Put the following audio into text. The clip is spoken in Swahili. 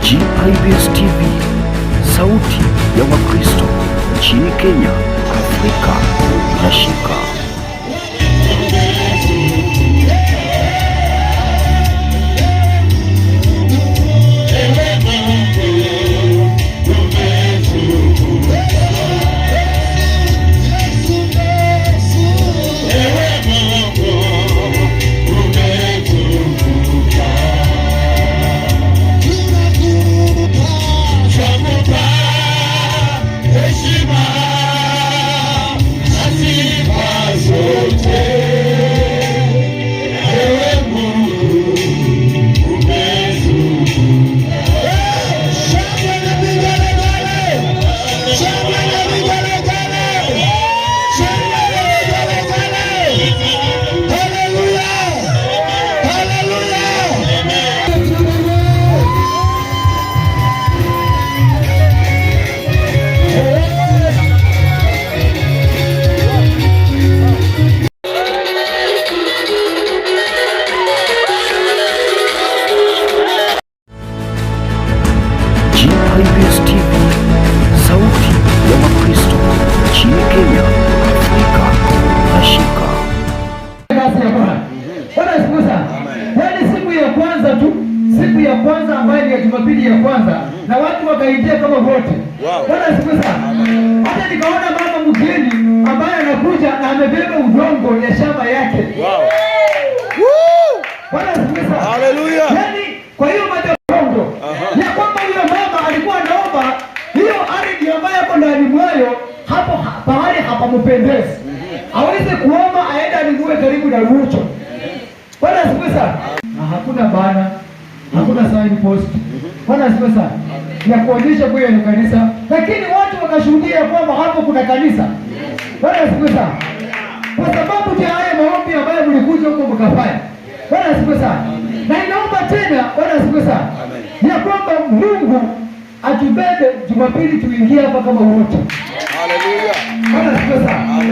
GIBS TV, sauti ya Wakristo nchini Kenya, Afrika inashika. GIBS TV, sauti ya Wakristo nchini Kenya, Afrika inashika. Bwana asifiwe sana. Yaani siku ya kwanza tu, siku ya kwanza ambayo ni ya Jumapili ya kwanza, na watu wakaingia kama wote. Bwana asifiwe sana. Hata nikaona mama mgeni ambaye anakuja na amebeba udongo ya shamba yake. Bwana asifiwe sana. Haleluya. Yaani kwa hiyo madongo ya kwamba yule mama alikuwa anaomba hiyo ardhi ambayo hapo ndani mwayo hapo pahali hapampendezi. Aweze kuomba aende alinue karibu na Rucho. Bwana asifiwe sana. Na hakuna bana, hakuna sign post. Bwana asifiwe sana. Ya kuonyesha kwa ni kanisa, lakini watu wakashuhudia kwamba hapo kuna kanisa. Bwana asifiwe sana. Kwa sababu ya haya maombi ambayo mlikuja huko mkafanya. Bwana asifiwe sana. Na inaomba tena, Bwana asifiwe sana, ya kwamba Mungu atubebe Jumapili tuingie hapa kama wote. Haleluya. Bwana asifiwe sana.